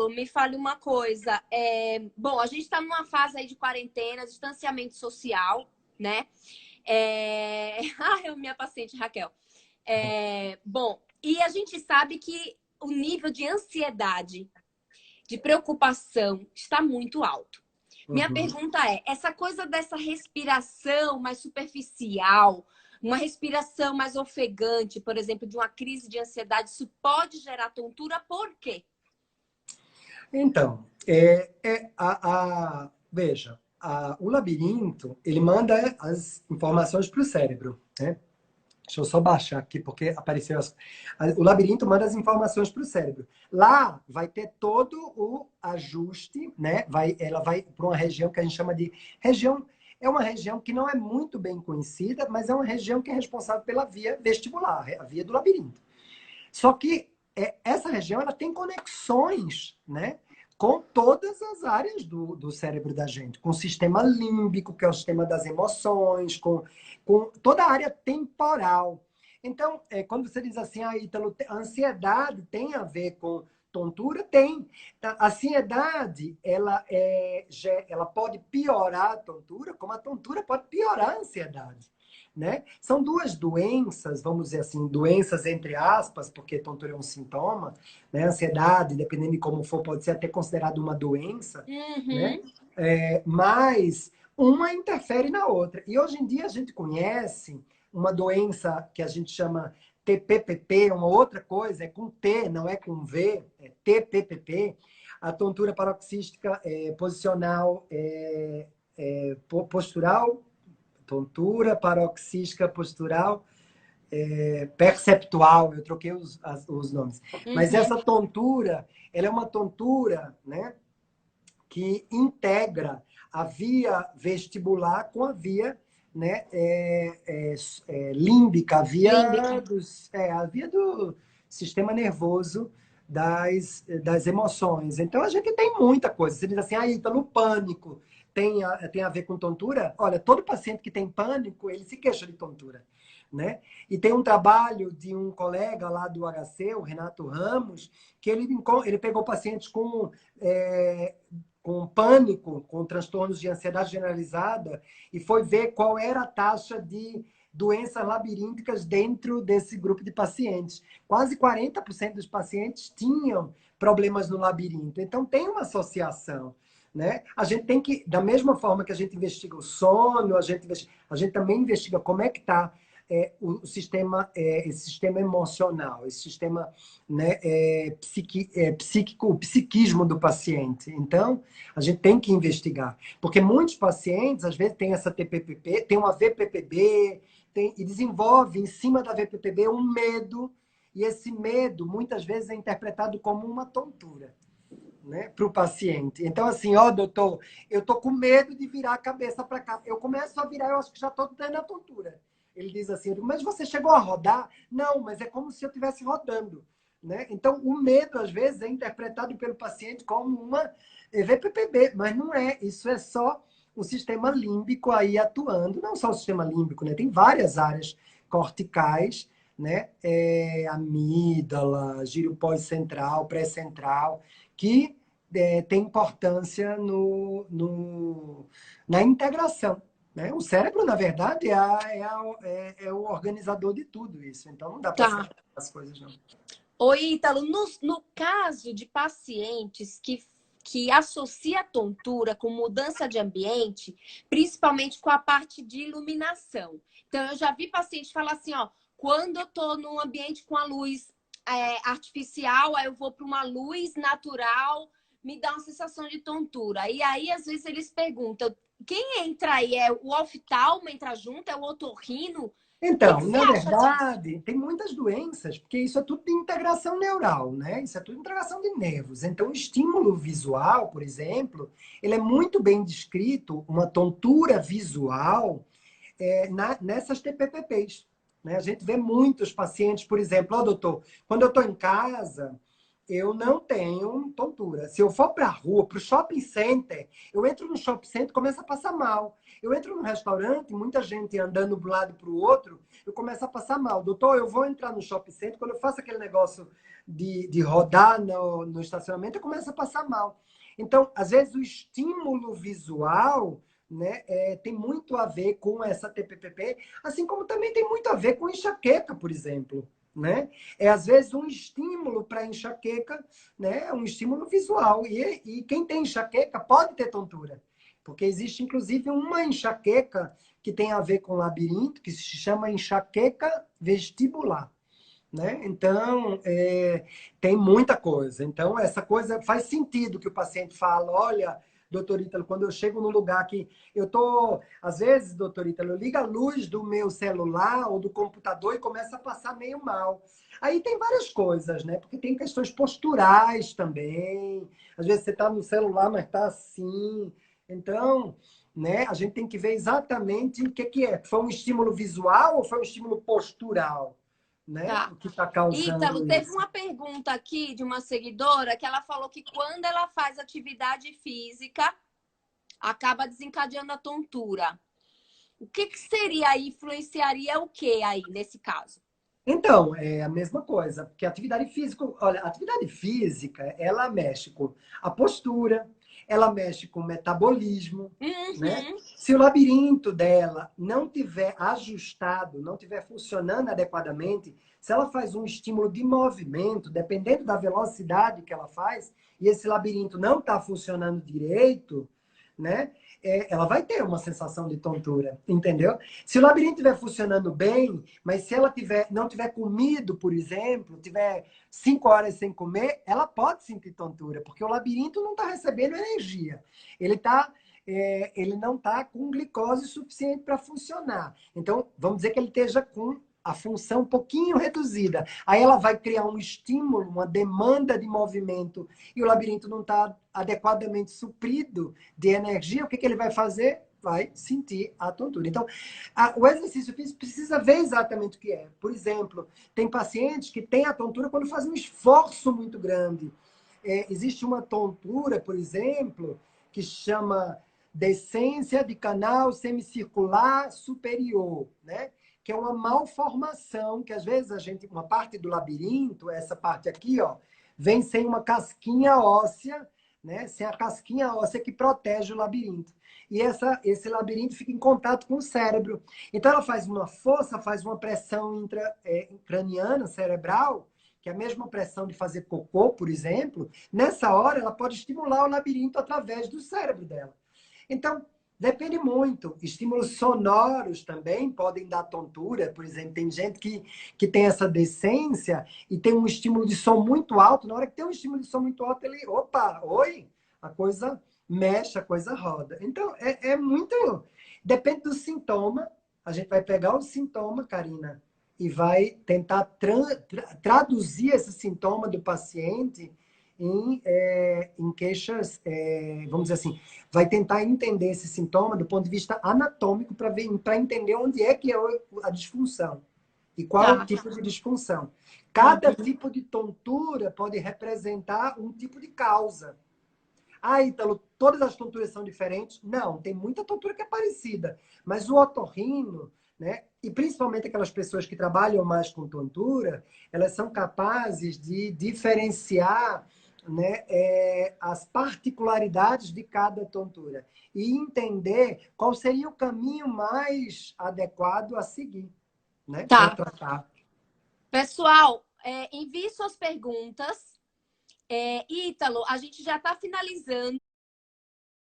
me fale uma coisa. Bom, a gente está numa fase aí de quarentena, distanciamento social, né? Minha paciente, Raquel. Bom, e a gente sabe que o nível de ansiedade, de preocupação, está muito alto. Minha pergunta essa coisa dessa respiração mais superficial, uma respiração mais ofegante, por exemplo, de uma crise de ansiedade, isso pode gerar tontura, por quê? Então, veja, o labirinto, ele manda as informações para o cérebro, né? Deixa eu só baixar aqui, porque apareceu o labirinto manda as informações para o cérebro. Lá vai ter todo o ajuste, né? Ela vai para uma região que a gente chama de região. É uma região que não é muito bem conhecida, mas é uma região que é responsável pela via vestibular, a via do labirinto. Só que essa região ela tem conexões, né, com todas as áreas do cérebro da gente, com o sistema límbico, que é o sistema das emoções, com toda a área temporal. Então, quando você diz assim, Ítalo, a ansiedade tem a ver com tontura? Tem. A ansiedade, ela pode piorar a tontura, como a tontura pode piorar a ansiedade. Né? São duas doenças, vamos dizer assim, doenças entre aspas, porque tontura é um sintoma, né? Ansiedade, dependendo de como for, pode ser até considerado uma doença, né? Mas uma interfere na outra. E hoje em dia a gente conhece uma doença que a gente chama TPPP, uma outra coisa, é com T, não é com V, é TPPP, a tontura paroxística posicional postural, tontura paroxística postural perceptual, eu troquei os nomes. Mas essa tontura, ela é uma tontura, né, que integra a via vestibular com a via, né, límbica, a via do sistema nervoso das emoções. Então, a gente tem muita coisa. Você diz assim, Ítalo, pânico tem a ver com tontura? Olha, todo paciente que tem pânico, ele se queixa de tontura. Né? E tem um trabalho de um colega lá do HC, o Renato Ramos, que ele pegou pacientes com pânico, com transtornos de ansiedade generalizada, e foi ver qual era a taxa de doenças labirínticas dentro desse grupo de pacientes. Quase 40% dos pacientes tinham problemas no labirinto. Então, tem uma associação. Né? A gente tem que, da mesma forma que a gente investiga o sono, a gente também investiga como é que está o sistema, esse sistema emocional, esse sistema, né, psíquico, o psiquismo do paciente. Então, a gente tem que investigar. Porque muitos pacientes, às vezes, têm essa TPPP, tem uma VPPB, e desenvolve em cima da VPPB um medo, e esse medo, muitas vezes, é interpretado como uma tontura. Né, para o paciente. Então, assim, doutor, eu tô com medo de virar a cabeça para cá. Eu começo a virar, eu acho que já estou tendo a tontura. Ele diz assim, mas você chegou a rodar? Não, mas é como se eu estivesse rodando. Né? Então, o medo, às vezes, é interpretado pelo paciente como uma VPPB, mas não é. Isso é só o sistema límbico aí atuando. Não só o sistema límbico, né? Tem várias áreas corticais, né? Amígdala, gírio pós-central, pré-central, que tem importância na integração. Né? O cérebro, na verdade, é o organizador de tudo isso. Então, não dá para separar as coisas, não. Oi, Ítalo, no caso de pacientes que associa a tontura com mudança de ambiente, principalmente com a parte de iluminação. Então, eu já vi pacientes falar assim, quando eu estou num ambiente com a luz artificial, aí eu vou para uma luz natural, me dá uma sensação de tontura. E aí, às vezes, eles perguntam, quem entra aí? É o oftalmo entra junto? É o otorrino? Então, que na verdade, tem muitas doenças, porque isso é tudo de integração neural, né? Isso é tudo de integração de nervos. Então, o estímulo visual, por exemplo, ele é muito bem descrito, uma tontura visual, nessas TPPPs. Né? A gente vê muitos pacientes, por exemplo, doutor, quando eu estou em casa, eu não tenho tontura. Se eu for para a rua, para o shopping center, eu entro no shopping center e começo a passar mal. Eu entro num restaurante, muita gente andando de um lado para o outro, eu começo a passar mal. Doutor, eu vou entrar no shopping center, quando eu faço aquele negócio de rodar no estacionamento e começa a passar mal. Então, às vezes, o estímulo visual, né, tem muito a ver com essa TPPP, assim como também tem muito a ver com enxaqueca, por exemplo. Né? É, às vezes, um estímulo para enxaqueca, né, é um estímulo visual. E quem tem enxaqueca pode ter tontura. Porque existe, inclusive, uma enxaqueca que tem a ver com labirinto, que se chama enxaqueca vestibular. Né? Então, tem muita coisa. Então, essa coisa faz sentido que o paciente fala, olha, doutor Ítalo, quando eu chego num lugar que eu tô, às vezes, doutor Ítalo, eu ligo a luz do meu celular ou do computador e começa a passar meio mal. Aí tem várias coisas, né? Porque tem questões posturais também. Às vezes você está no celular, mas está assim. Então, né, a gente tem que ver exatamente o que que é. Foi um estímulo visual ou foi um estímulo postural? Né? Tá. O que está Ítalo, causando teve isso. uma pergunta aqui de uma seguidora que ela falou que quando ela faz atividade física, acaba desencadeando a tontura. O que, que seria aí, influenciaria o que aí, nesse caso? Então, é a mesma coisa, porque a atividade física, olha, a atividade física, ela mexe com a postura, ela mexe com o metabolismo, né? Uhum. Se o labirinto dela não tiver ajustado, não tiver funcionando adequadamente, se ela faz um estímulo de movimento, dependendo da velocidade que ela faz, e esse labirinto não está funcionando direito, né? Ela vai ter uma sensação de tontura, entendeu? Se o labirinto estiver funcionando bem, mas se ela não tiver comido, por exemplo, tiver 5 horas sem comer, ela pode sentir tontura, porque o labirinto não está recebendo energia. Ele não está com glicose suficiente para funcionar. Então, vamos dizer que ele esteja com a função um pouquinho reduzida. Aí ela vai criar um estímulo, uma demanda de movimento, e o labirinto não está adequadamente suprido de energia. O que ele vai fazer? Vai sentir a tontura. Então, o exercício físico precisa ver exatamente o que é. Por exemplo, tem pacientes que têm a tontura quando fazem um esforço muito grande. Existe uma tontura, por exemplo, que chama decência de canal semicircular superior, né? Que é uma malformação, que às vezes uma parte do labirinto, essa parte aqui, ó, vem sem uma casquinha óssea, né? Sem a casquinha óssea que protege o labirinto. E esse labirinto fica em contato com o cérebro. Então ela faz uma força, faz uma pressão craniana, cerebral, que é a mesma pressão de fazer cocô, por exemplo. Nessa hora, ela pode estimular o labirinto através do cérebro dela. Então, depende muito. Estímulos sonoros também podem dar tontura. Por exemplo, tem gente que tem essa decência e tem um estímulo de som muito alto. Na hora que tem um estímulo de som muito alto, ele, opa, oi, a coisa mexe, a coisa roda. Então, é muito. Depende do sintoma. A gente vai pegar o sintoma, Karina, e vai tentar traduzir esse sintoma do paciente em queixas, vamos dizer assim, vai tentar entender esse sintoma do ponto de vista anatômico para entender onde é que é a disfunção e qual é o Tá. tipo de disfunção. Cada Uhum. tipo de tontura pode representar um tipo de causa. Ah, Ítalo, todas as tonturas são diferentes? Não, tem muita tontura que é parecida. Mas o otorrino, né? E principalmente aquelas pessoas que trabalham mais com tontura, elas são capazes de diferenciar, né, as particularidades de cada tontura e entender qual seria o caminho mais adequado a seguir, né, para Tá. tratar. Pessoal, envie suas perguntas. Ítalo, a gente já está finalizando.